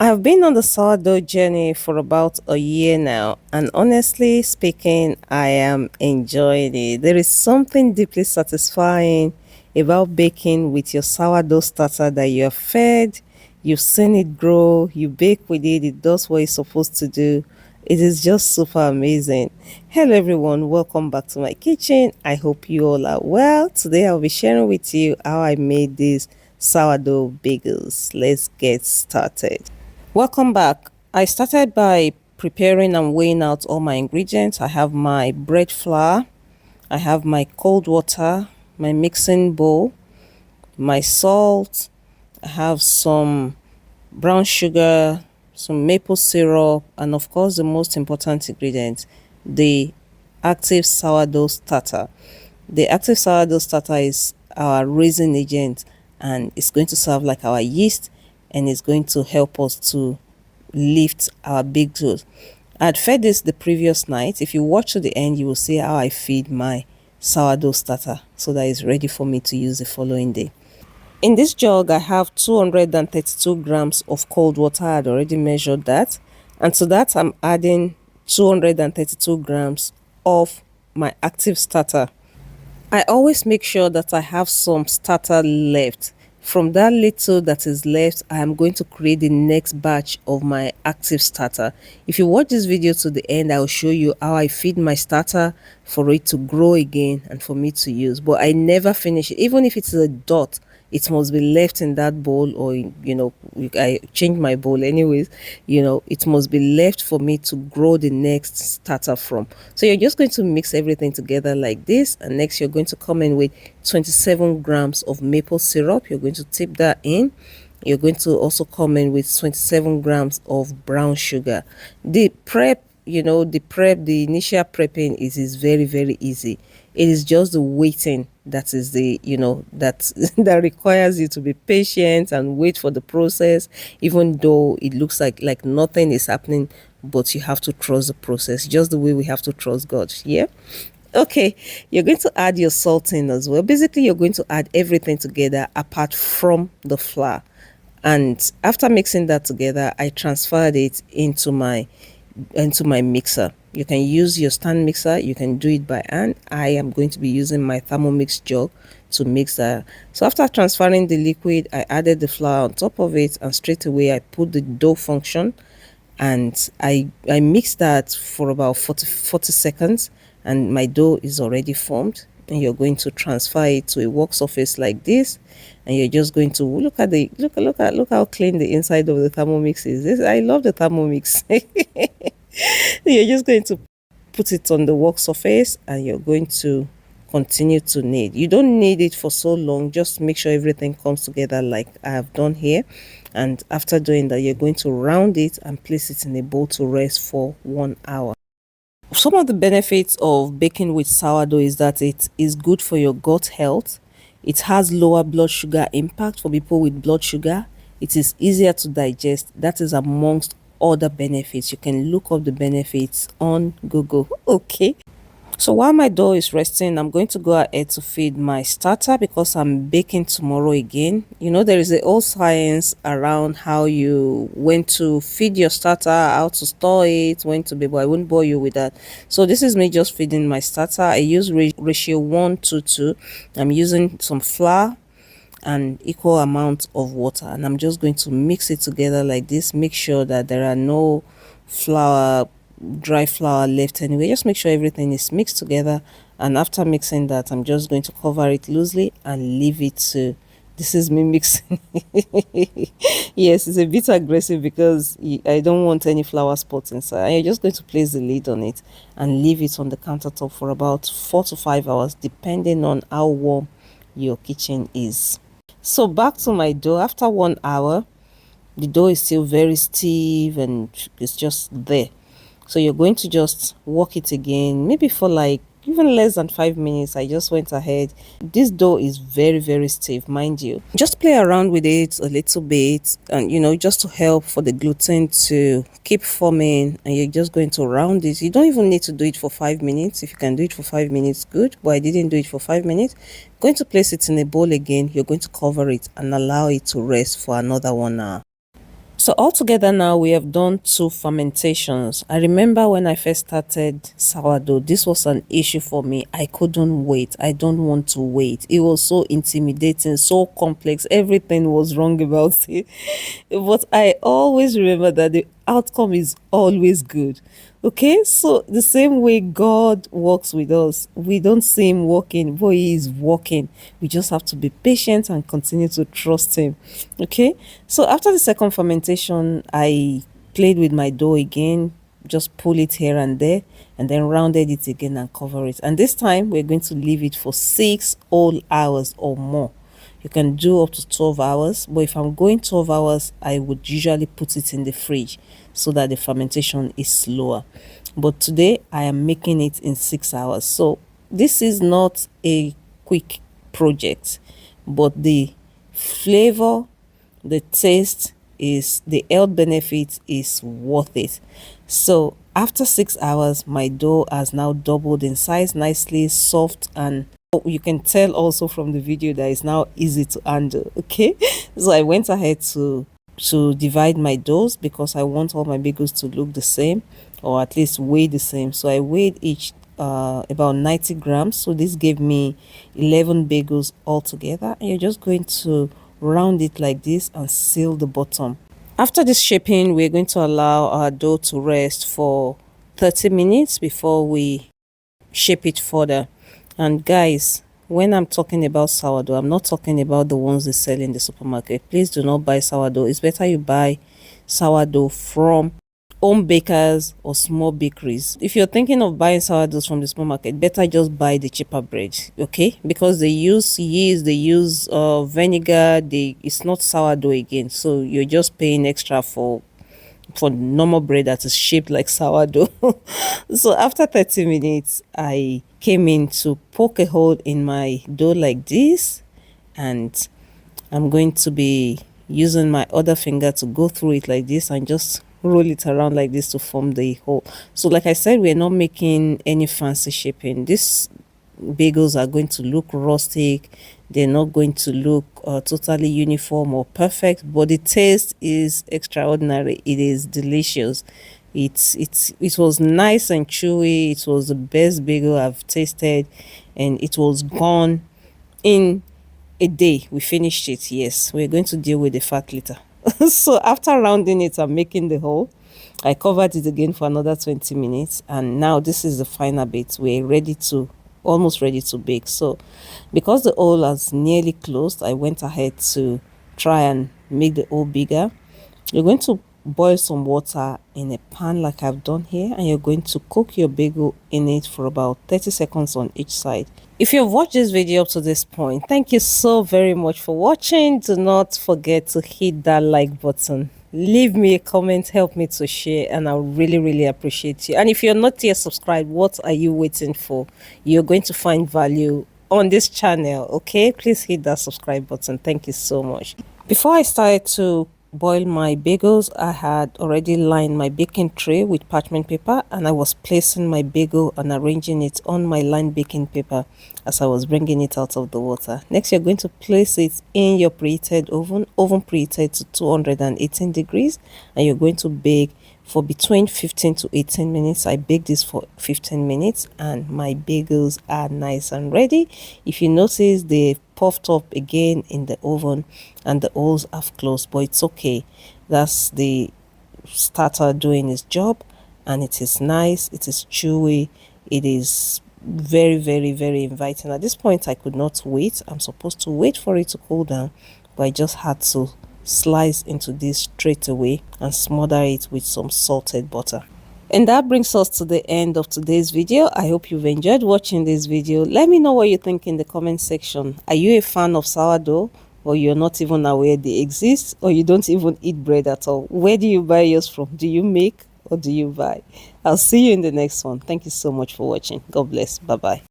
I've been on the sourdough journey for about a year now, and honestly speaking, I am enjoying it. There is something deeply satisfying about baking with your sourdough starter that you have fed, you've seen it grow, you bake with it, it does what it's supposed to do. It is just super amazing. Hello, everyone, welcome back to my kitchen. I hope you all are well. Today, I'll be sharing with you how I made these sourdough bagels. Let's get started. Welcome back. I started by preparing and weighing out all my ingredients. I have my bread flour, I have my cold water, my mixing bowl, my salt, I have some brown sugar, some maple syrup, and of course, the most important ingredient, the active sourdough starter. The active sourdough starter is our raising agent, and it's going to serve like our yeast, and it's going to help us to lift our big toes. I'd fed this the previous night. If you watch to the end, you will see how I feed my sourdough starter so that it's ready for me to use the following day. In this jug, I have 232 grams of cold water. I had already measured that. And to that, I'm adding 232 grams of my active starter. I always make sure that I have some starter left. From that little that is left, I am going to create the next batch of my active starter. If you watch this video to the end, I will show you how I feed my starter for it to grow again and for me to use. But I never finish it. Even if it's a dot, it must be left in that bowl, or I change my bowl anyways. It must be left for me to grow the next starter from. So you're just going to mix everything together like this, and next you're going to come in with 27 grams of maple syrup. You're going to tip that in. You're going to also come in with 27 grams of brown sugar. The prep, the initial prepping is very, very easy. It is just the waiting that is that that requires you to be patient and wait for the process, even though it looks like nothing is happening, but you have to trust the process, just the way we have to trust God. Yeah. Okay, you're going to add your salt in as well. Basically, you're going to add everything together apart from the flour. And after mixing that together, I transferred it into my mixer. You can use your stand mixer, you can do it by hand. I am going to be using my Thermomix jug to mix that. So after transferring the liquid, I added the flour on top of it, and straight away I put the dough function, and I mixed that for about 40 seconds, and my dough is already formed. And you're going to transfer it to a work surface like this, and you're just going to look how clean the inside of the Thermomix is. I love the Thermomix. You're just going to put it on the work surface, and you're going to continue to knead. You don't knead it for so long, just make sure everything comes together like I have done here. And after doing that, you're going to round it and place it in a bowl to rest for 1 hour. Some of the benefits of baking with sourdough is that it is good for your gut health. It has lower blood sugar impact for people with blood sugar. It is easier to digest. That is amongst other benefits. You can look up the benefits on Google. Okay. So while my dough is resting, I'm going to go ahead to feed my starter because I'm baking tomorrow again. There is a whole science around when to feed your starter, how to store it, when to be, but I won't bore you with that. So this is me just feeding my starter. I use ratio 1:2. I'm using some flour and equal amount of water, and I'm just going to mix it together like this. Make sure that there are no dry flour left anyway. Just make sure everything is mixed together, and after mixing that, I'm just going to cover it loosely and leave it to this is me mixing. Yes, it's a bit aggressive because I don't want any flour spots inside. And you're just going to place the lid on it and leave it on the countertop for about 4 to 5 hours, depending on how warm your kitchen is. So back to my dough. After 1 hour, the dough is still very stiff and it's just there. So you're going to just work it again, maybe for like even less than 5 minutes. I just went ahead. This dough is very, very stiff, mind you. Just play around with it a little bit, and just to help for the gluten to keep forming. And you're just going to round it. You don't even need to do it for 5 minutes. If you can do it for 5 minutes, good, but I didn't do it for 5 minutes. Going to place it in a bowl again. You're going to cover it and allow it to rest for another 1 hour. So altogether now we have done 2 fermentations. I remember when I first started sourdough, this was an issue for me. I couldn't wait. I don't want to wait. It was so intimidating, so complex. Everything was wrong about it. But I always remember that the outcome is always good. Okay, so the same way God works with us, we don't see Him working, but He is working. We just have to be patient and continue to trust Him. Okay, so after the second fermentation, I played with my dough again, just pull it here and there, and then rounded it again and cover it. And this time, we're going to leave it for 6 whole hours or more. You can do up to 12 hours, but if I'm going 12 hours, I would usually put it in the fridge so that the fermentation is slower. But today I am making it in 6 hours. So this is not a quick project, but the flavor, the taste is, the health benefit is worth it. So after 6 hours, my dough has now doubled in size, nicely soft, and you can tell also from the video that it's now easy to handle. Okay, so I went ahead to divide my doughs because I want all my bagels to look the same, or at least weigh the same. So I weighed each about 90 grams, so this gave me 11 bagels altogether, and you're just going to round it like this and seal the bottom. After this shaping, we're going to allow our dough to rest for 30 minutes before we shape it further. And guys, when I'm talking about sourdough, I'm not talking about the ones they sell in the supermarket. Please do not buy sourdough. It's better you buy sourdough from home bakers or small bakeries. If you're thinking of buying sourdoughs from the supermarket, better just buy the cheaper bread, okay? Because they use yeast, they use vinegar. It's not sourdough again, so you're just paying extra for normal bread that is shaped like sourdough. So after 30 minutes, I came in to poke a hole in my dough like this, and I'm going to be using my other finger to go through it like this and just roll it around like this to form the hole. So like I said, we're not making any fancy shaping. These bagels are going to look rustic. They're not going to look totally uniform or perfect, but the taste is extraordinary. It is delicious. It was nice and chewy. It was the best bagel I've tasted, and it was gone in a day. We finished it. Yes, we're going to deal with the fat later. So after rounding it and making the hole, I covered it again for another 20 minutes, and now this is the final bit. We're almost ready to bake. So because the hole has nearly closed, I went ahead to try and make the hole bigger. You're going to boil some water in a pan like I've done here, and you're going to cook your bagel in it for about 30 seconds on each side. If you've watched this video up to this point, thank you so very much for watching. Do not forget to hit that like button. Leave me a comment, help me to share, and I'll really appreciate you. And if you're not yet subscribed, what are you waiting for? You're going to find value on this channel, okay? Please hit that subscribe button. Thank you so much. Before I started to boil my bagels, I had already lined my baking tray with parchment paper, and I was placing my bagel and arranging it on my lined baking paper as I was bringing it out of the water. Next, you're going to place it in your preheated oven preheated to 218 degrees, and you're going to bake for between 15 to 18 minutes. I baked this for 15 minutes, and my bagels are nice and ready. If you notice, they puffed up again in the oven and the holes have closed, but it's okay. That's the starter doing its job, and it is nice, it is chewy, it is very inviting. At this point, I could not wait. I'm supposed to wait for it to cool down, but I just had to slice into this straight away and smother it with some salted butter. And that brings us to the end of today's video. I hope you've enjoyed watching this video. Let me know what you think in the comment section. Are you a fan of sourdough, or you're not even aware they exist, or you don't even eat bread at all? Where do you buy yours from? Do you make or do you buy? I'll see you in the next one. Thank you so much for watching. God bless. Bye-bye.